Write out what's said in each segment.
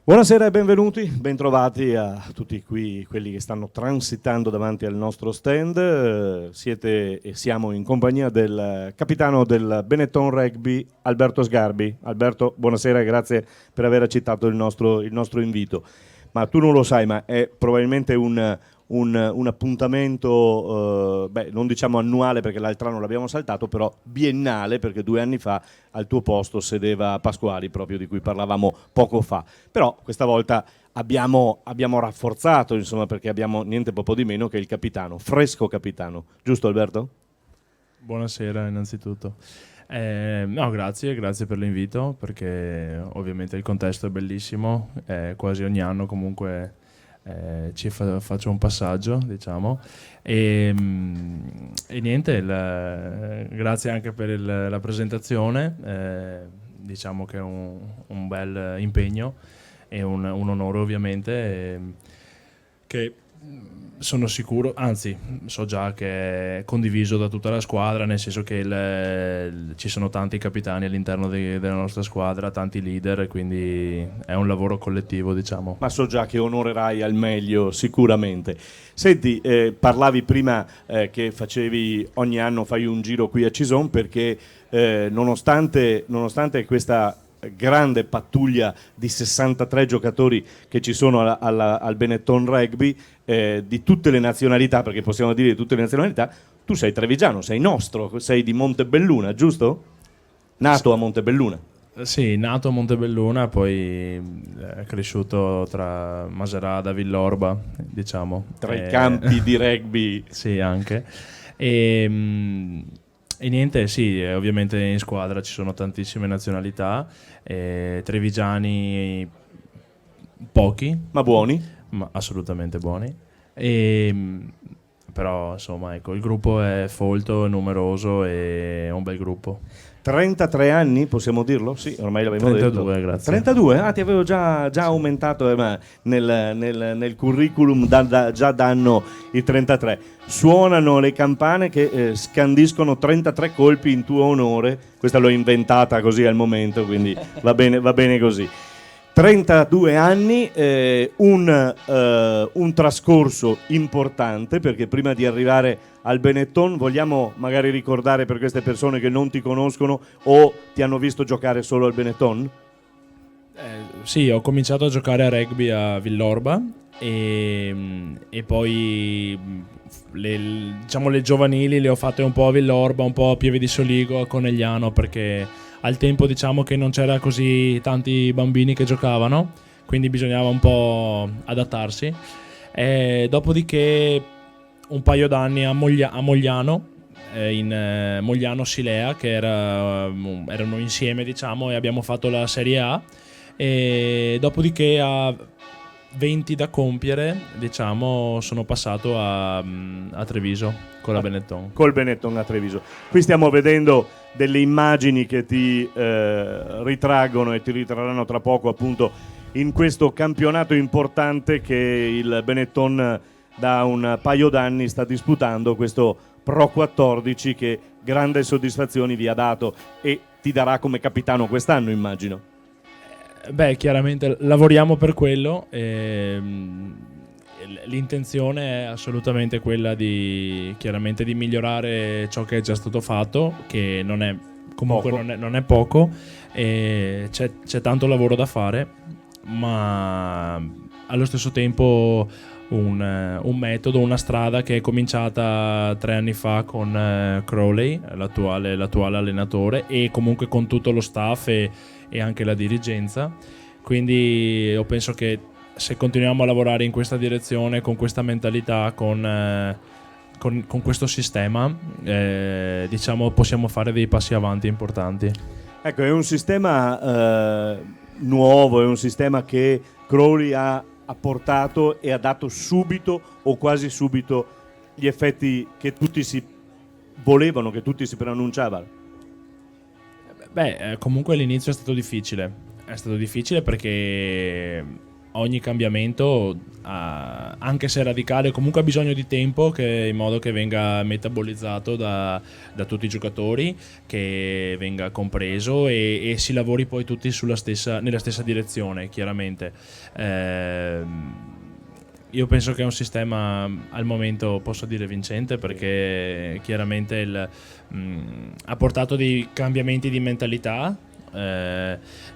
Buonasera e benvenuti, bentrovati a tutti qui, quelli che stanno transitando davanti al nostro stand. Siete e siamo in compagnia del capitano del Benetton Rugby, Alberto Sgarbi. Alberto, buonasera e grazie per aver accettato il nostro invito. Ma tu non lo sai, ma è probabilmente un appuntamento, non diciamo annuale perché l'altro anno l'abbiamo saltato, però biennale perché 2 anni fa al tuo posto sedeva Pasquali, proprio di cui parlavamo poco fa. Però questa volta abbiamo rafforzato, insomma, perché abbiamo niente poco di meno che il capitano, fresco capitano. Giusto Alberto? Buonasera innanzitutto. No, grazie per l'invito, perché ovviamente il contesto è bellissimo, quasi ogni anno comunque faccio un passaggio, diciamo, e niente, grazie anche per la presentazione, diciamo che è un bel impegno e un onore ovviamente, che sono sicuro, anzi so già che è condiviso da tutta la squadra, nel senso che ci sono tanti capitani all'interno della nostra squadra, tanti leader, e quindi è un lavoro collettivo, diciamo. Ma so già che onorerai al meglio sicuramente. Senti, parlavi prima che ogni anno fai un giro qui a Cison perché nonostante questa grande pattuglia di 63 giocatori che ci sono al Benetton Rugby, di tutte le nazionalità, perché possiamo dire di tutte le nazionalità, tu sei trevigiano, sei nostro, sei di Montebelluna, giusto? Nato a Montebelluna. Sì, nato a Montebelluna, poi cresciuto tra Macerata e Villorba, diciamo. Tra i campi di rugby. Sì, anche. E niente, sì, ovviamente in squadra ci sono tantissime nazionalità, trevigiani pochi. Ma buoni? Ma assolutamente buoni. Però insomma, ecco, il gruppo è folto, numeroso e è un bel gruppo. 33 anni, possiamo dirlo? Sì, ormai l'abbiamo 32, detto. grazie. 32? Ah, ti avevo già aumentato, ma nel curriculum già danno i 33. Suonano le campane che scandiscono 33 colpi in tuo onore. Questa l'ho inventata così al momento, quindi va bene così. 32 anni, un trascorso importante, perché prima di arrivare al Benetton vogliamo magari ricordare per queste persone che non ti conoscono o ti hanno visto giocare solo al Benetton? Sì, ho cominciato a giocare a rugby a Villorba e poi diciamo le giovanili le ho fatte un po' a Villorba, un po' a Pieve di Soligo, a Conegliano, perché al tempo diciamo che non c'era così tanti bambini che giocavano, quindi bisognava un po' adattarsi. Dopodiché un paio d'anni a Mogliano, in Mogliano Silea, che erano insieme, diciamo, e abbiamo fatto la Serie A. E dopodiché a 20 da compiere, diciamo, sono passato a Treviso con la Benetton. Col Benetton a Treviso. Qui stiamo vedendo delle immagini che ti ritraggono e ti ritrarranno tra poco, appunto, in questo campionato importante che il Benetton da un paio d'anni sta disputando, questo Pro 14 che grandi soddisfazioni vi ha dato e ti darà come capitano quest'anno, immagino. Beh, chiaramente lavoriamo per quello. L'intenzione è assolutamente quella di migliorare ciò che è già stato fatto, che non è comunque poco. Non è poco, e c'è tanto lavoro da fare, ma allo stesso tempo un metodo, una strada che è cominciata 3 anni fa con Crowley, l'attuale allenatore, e comunque con tutto lo staff e anche la dirigenza. Quindi io penso che se continuiamo a lavorare in questa direzione, con questa mentalità, con questo sistema, diciamo, possiamo fare dei passi avanti importanti. Ecco, è un sistema nuovo, è un sistema che Crowley ha portato e ha dato subito o quasi subito gli effetti che tutti si volevano, che tutti si preannunciavano. Beh, comunque all'inizio è stato difficile. È stato difficile perché ogni cambiamento, anche se radicale, comunque ha bisogno di tempo in modo che venga metabolizzato da tutti i giocatori, che venga compreso e si lavori poi tutti nella stessa direzione, chiaramente. Io penso che è un sistema al momento, posso dire, vincente, perché chiaramente ha portato dei cambiamenti di mentalità,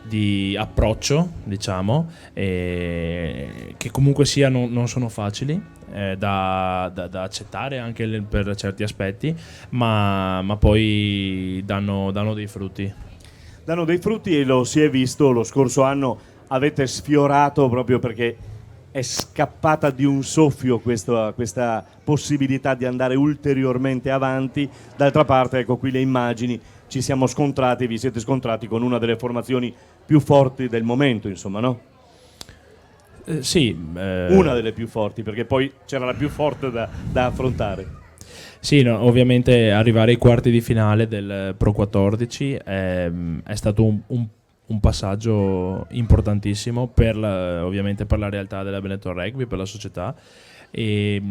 di approccio, diciamo, che comunque sia non sono facili da accettare anche per certi aspetti, ma poi danno dei frutti. Danno dei frutti, e lo si è visto lo scorso anno. Avete sfiorato, proprio perché è scappata di un soffio questa possibilità di andare ulteriormente avanti. D'altra parte, ecco qui le immagini, vi siete scontrati con una delle formazioni più forti del momento, insomma, no? Sì. Una delle più forti, perché poi c'era la più forte da affrontare. Sì, no, ovviamente arrivare ai quarti di finale del Pro 14 è stato un passaggio importantissimo ovviamente per la realtà della Benetton Rugby, per la società e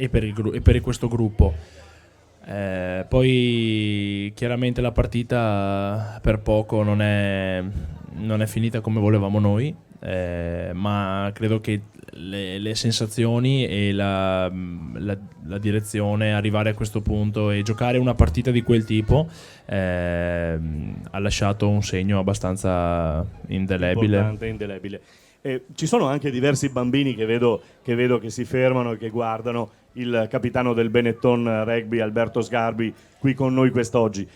per questo gruppo. Poi chiaramente la partita per poco non è finita come volevamo noi, ma credo che le sensazioni e la direzione, arrivare a questo punto e giocare una partita di quel tipo ha lasciato un segno abbastanza indelebile. Importante, indelebile. Ci sono anche diversi bambini che vedo che si fermano e che guardano il capitano del Benetton Rugby, Alberto Sgarbi, qui con noi quest'oggi.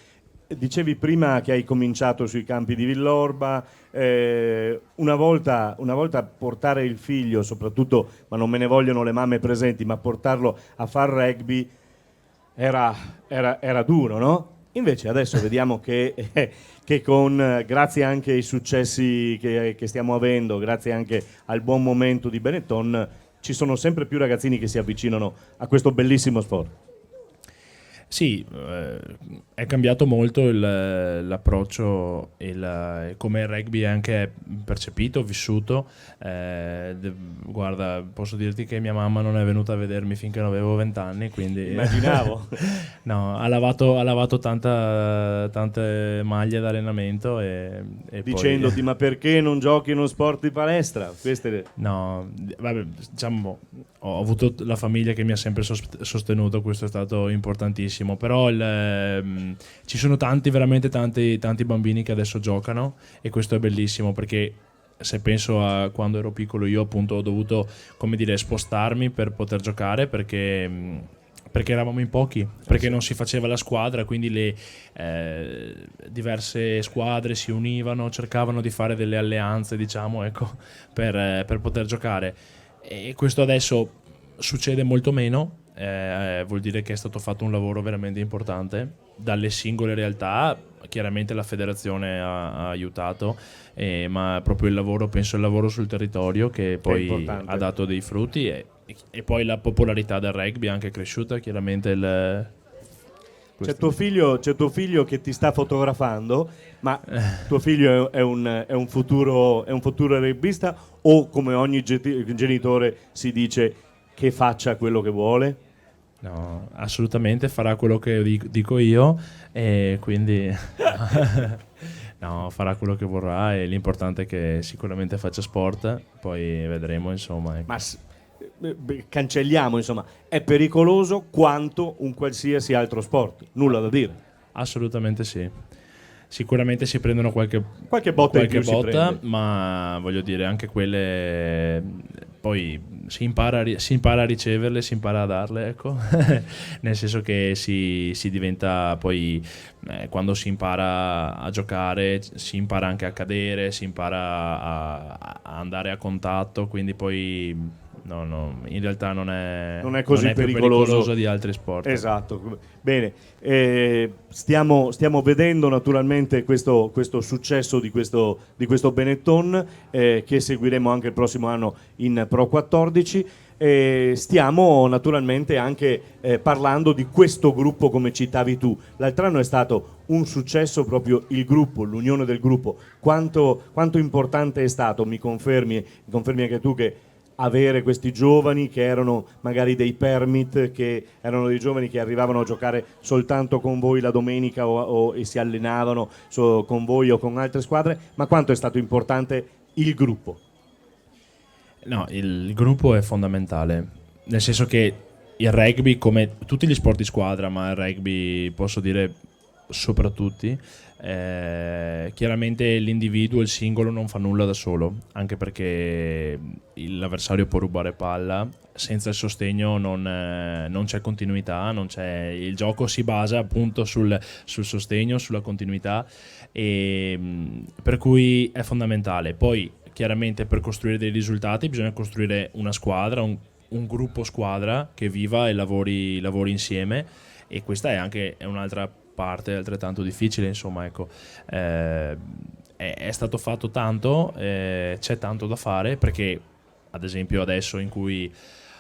Dicevi prima che hai cominciato sui campi di Villorba. Una volta portare il figlio, soprattutto, ma non me ne vogliono le mamme presenti, ma portarlo a far rugby era duro, no? Invece adesso vediamo che grazie anche ai successi che stiamo avendo, grazie anche al buon momento di Benetton, ci sono sempre più ragazzini che si avvicinano a questo bellissimo sport. Sì, è cambiato molto l'approccio e come il rugby è anche percepito, vissuto. Guarda, posso dirti che mia mamma non è venuta a vedermi finché non avevo 20 anni, quindi immaginavo. No, ha lavato tante maglie d'allenamento e dicendoti poi... ma perché non giochi in uno sport di palestra? No, vabbè, diciamo, ho avuto la famiglia che mi ha sempre sostenuto, questo è stato importantissimo. Però ci sono veramente tanti bambini che adesso giocano, e questo è bellissimo, perché se penso a quando ero piccolo, io appunto ho dovuto, come dire, spostarmi per poter giocare, perché eravamo in pochi, perché non si faceva la squadra, quindi le diverse squadre si univano, cercavano di fare delle alleanze, diciamo, ecco, per poter giocare. E questo adesso succede molto meno. Vuol dire che è stato fatto un lavoro veramente importante dalle singole realtà. Chiaramente la federazione ha aiutato, ma proprio il lavoro sul territorio che poi ha dato dei frutti, e poi la popolarità del rugby è anche cresciuta, chiaramente. C'è tuo figlio che ti sta fotografando, ma tuo figlio è un futuro rugbista, o come ogni genitore si dice che faccia quello che vuole? No, assolutamente farà quello che dico io, e quindi no, farà quello che vorrà, e l'importante è che sicuramente faccia sport, poi vedremo, insomma, ecco. Ma cancelliamo, insomma, è pericoloso quanto un qualsiasi altro sport, nulla da dire. Assolutamente sì. Sicuramente si prendono qualche botta, ma voglio dire, anche quelle poi si impara a riceverle, si impara a darle, ecco. Nel senso che si diventa poi, quando si impara a giocare, si impara anche a cadere, si impara a andare a contatto, quindi poi in realtà non è così più pericoloso di altri sport. Esatto. Bene, stiamo vedendo naturalmente questo successo di questo Benetton, che seguiremo anche il prossimo anno in Pro 14. Stiamo naturalmente anche parlando di questo gruppo, come citavi tu. L'altro anno è stato un successo proprio il gruppo, l'unione del gruppo. Quanto importante è stato, mi confermi anche tu, che avere questi giovani che erano magari dei permit, che erano dei giovani che arrivavano a giocare soltanto con voi la domenica e si allenavano con voi o con altre squadre, ma quanto è stato importante il gruppo? No, il gruppo è fondamentale, nel senso che il rugby, come tutti gli sport di squadra, ma il rugby posso dire soprattutto, chiaramente l'individuo, il singolo non fa nulla da solo, anche perché l'avversario può rubare palla, senza il sostegno non c'è continuità, il gioco si basa appunto sul sostegno, sulla continuità, e per cui è fondamentale. Poi chiaramente per costruire dei risultati bisogna costruire una squadra, un gruppo squadra che viva e lavori insieme, e questa è un'altra parte altrettanto difficile, insomma, ecco. È stato fatto tanto, c'è tanto da fare, perché ad esempio adesso in cui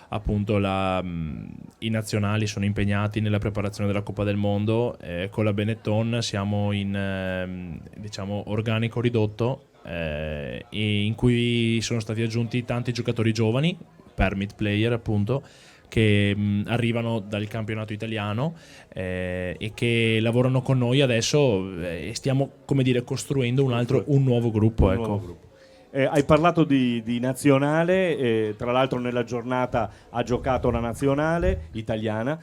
appunto i nazionali sono impegnati nella preparazione della Coppa del Mondo, con la Benetton siamo in diciamo organico ridotto, e in cui sono stati aggiunti tanti giocatori giovani, permit player appunto, che arrivano dal campionato italiano, e che lavorano con noi adesso, e stiamo, come dire, costruendo un nuovo gruppo, ecco. Nuovo gruppo. Hai parlato di nazionale, tra l'altro nella giornata ha giocato la nazionale italiana.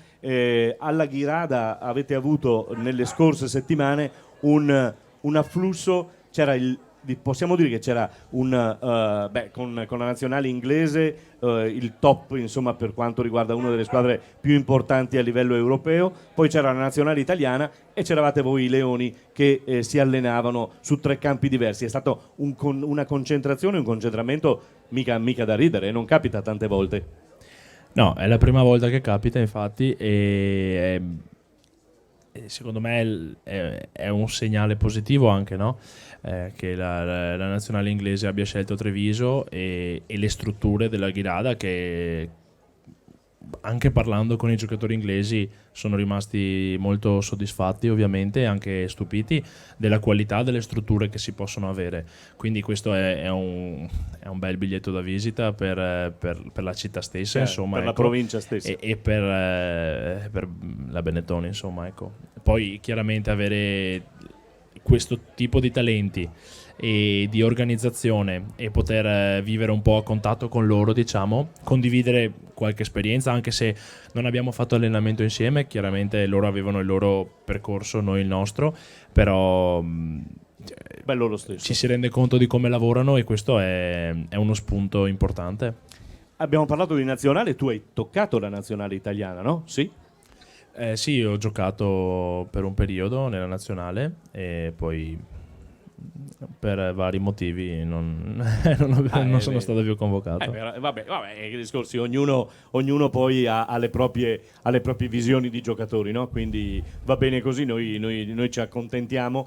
Alla Ghirada avete avuto nelle scorse settimane un afflusso, possiamo dire che c'era con la nazionale inglese il top, insomma, per quanto riguarda una delle squadre più importanti a livello europeo, poi c'era la nazionale italiana e c'eravate voi i Leoni che si allenavano su 3 campi diversi. È stato una concentrazione, un concentramento mica da ridere, non capita tante volte. No, è la prima volta che capita, infatti, e secondo me è un segnale positivo anche, no? Che la nazionale inglese abbia scelto Treviso e le strutture della Ghirada, che anche parlando con i giocatori inglesi sono rimasti molto soddisfatti, ovviamente, e anche stupiti della qualità delle strutture che si possono avere. Quindi questo è un bel biglietto da visita per la città stessa, insomma, per la provincia stessa e per la Benetton, insomma, ecco. Poi chiaramente avere questo tipo di talenti e di organizzazione e poter vivere un po' a contatto con loro, diciamo, condividere qualche esperienza, anche se non abbiamo fatto allenamento insieme, chiaramente loro avevano il loro percorso, noi il nostro, però bello lo stesso. Ci si rende conto di come lavorano, e questo è uno spunto importante. Abbiamo parlato di nazionale, tu hai toccato la nazionale italiana, no? Sì? Sì, ho giocato per un periodo nella nazionale e poi per vari motivi non sono stato più convocato. Vabbè, i discorsi, ognuno poi ha le proprie visioni di giocatori, no? Quindi va bene così, noi ci accontentiamo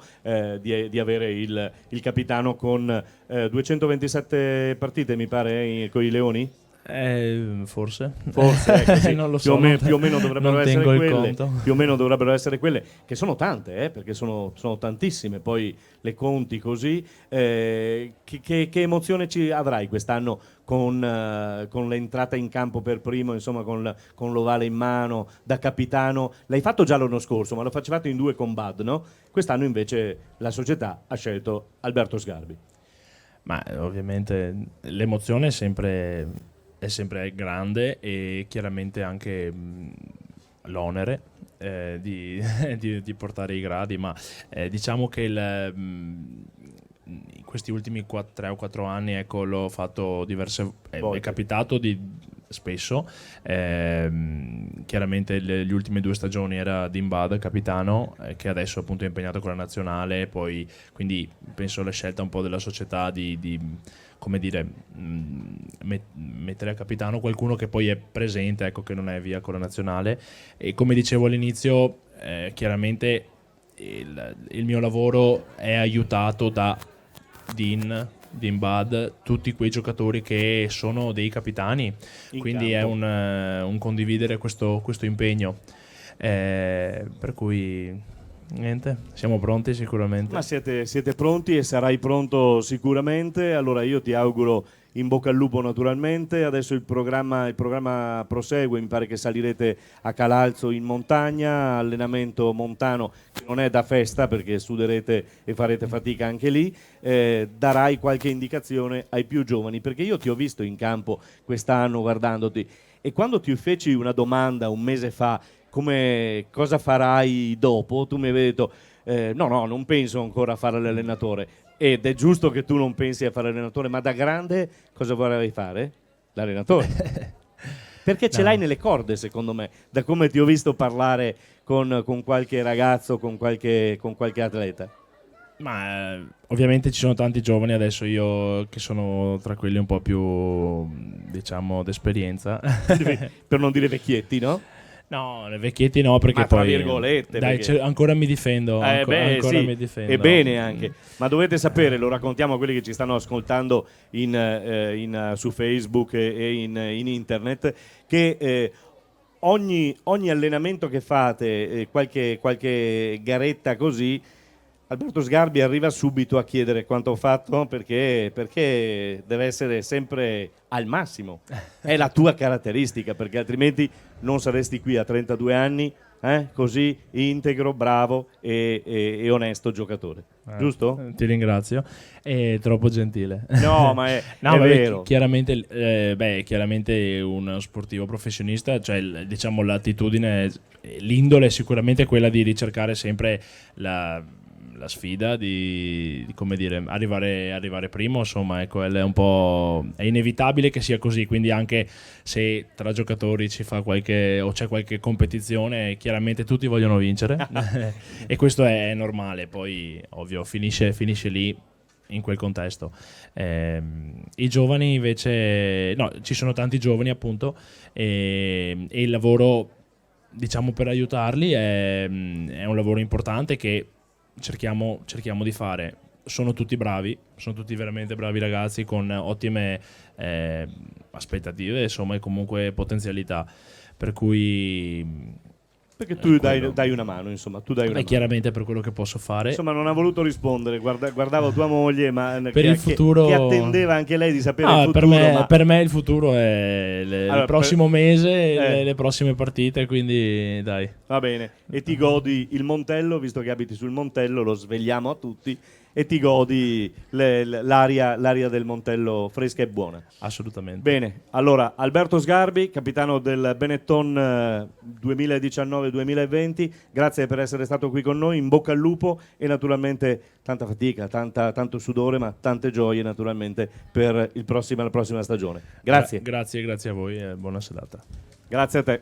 di avere il capitano con 227 partite, mi pare, con i Leoni. Forse ecco, sì. non lo so, più o meno dovrebbero essere quelle, conto. più o meno dovrebbero essere quelle, che sono tante, perché sono tantissime, poi le conti così. Che emozione ci avrai quest'anno con l'entrata in campo per primo, insomma, con l'ovale in mano da capitano? L'hai fatto già l'anno scorso, ma lo facevate in 2 con Bad, no? Quest'anno invece la società ha scelto Alberto Sgarbi. Ma ovviamente l'emozione è sempre grande, e chiaramente anche l'onere di portare i gradi, ma diciamo che in questi ultimi 3 o 4 anni, ecco, l'ho fatto diverse volte. È capitato spesso chiaramente le ultime 2 stagioni era Dimbad capitano, che adesso appunto è impegnato con la nazionale, poi quindi penso la scelta un po' della società di come dire, mettere a capitano qualcuno che poi è presente, ecco, che non è via con la nazionale. E come dicevo all'inizio, chiaramente il mio lavoro è aiutato da Dinbad, tutti quei giocatori che sono dei capitani, quindi campo. È un condividere questo impegno, per cui niente, siamo pronti sicuramente. Ma siete pronti e sarai pronto sicuramente. Allora io ti auguro in bocca al lupo naturalmente. Adesso il programma prosegue, mi pare che salirete a Calalzo in montagna, allenamento montano che non è da festa perché suderete e farete fatica anche lì. Darai qualche indicazione ai più giovani, perché io ti ho visto in campo quest'anno guardandoti, e quando ti feci una domanda un mese fa, come cosa farai dopo, tu mi avevi detto no, non penso ancora a fare l'allenatore, ed è giusto che tu non pensi a fare l'allenatore, ma da grande cosa vorrai fare? L'allenatore. Perché ce l'hai nelle corde, secondo me, da come ti ho visto parlare con qualche ragazzo, con qualche atleta. Ma ovviamente ci sono tanti giovani adesso, io che sono tra quelli un po' più, diciamo, d'esperienza. Per non dire vecchietti, no? No, vecchietti no, perché ma poi... tra virgolette. Dai, perché... ancora mi difendo. Ancora sì, mi difendo. E bene anche. Ma dovete sapere, lo raccontiamo a quelli che ci stanno ascoltando su Facebook e in internet, che ogni allenamento che fate, qualche garetta così, Alberto Sgarbi arriva subito a chiedere quanto ho fatto, perché deve essere sempre al massimo. È la tua caratteristica, perché altrimenti non saresti qui a 32 anni, così integro, bravo e onesto giocatore. Giusto? Ti ringrazio, è troppo gentile. No, ma è vero. Chiaramente uno sportivo professionista, cioè diciamo l'attitudine, l'indole è sicuramente quella di ricercare sempre la sfida di come dire, arrivare primo, insomma, ecco, è inevitabile che sia così, quindi anche se tra giocatori c'è qualche competizione, chiaramente tutti vogliono vincere e questo è normale, poi ovvio finisce lì in quel contesto. I giovani invece no, ci sono tanti giovani appunto, e il lavoro, diciamo, per aiutarli è un lavoro importante che cerchiamo di fare. Sono tutti bravi, sono tutti veramente bravi ragazzi con ottime aspettative, insomma, e comunque potenzialità, per cui perché tu dai una mano, insomma, tu dai una mano. Chiaramente per quello che posso fare. Insomma, non ha voluto rispondere, guardavo tua moglie, ma per il futuro che attendeva anche lei di sapere il futuro. Per me il futuro è il prossimo mese, le prossime partite, quindi dai. Va bene, e ti godi il Montello, visto che abiti sul Montello, lo svegliamo a tutti, e ti godi l'aria del Montello fresca e buona. Assolutamente. Bene, allora Alberto Sgarbi, capitano del Benetton 2019-2020, grazie per essere stato qui con noi, in bocca al lupo, e naturalmente tanta fatica, tanto sudore, ma tante gioie naturalmente per la prossima stagione. Grazie. Grazie a voi e buona serata. Grazie a te.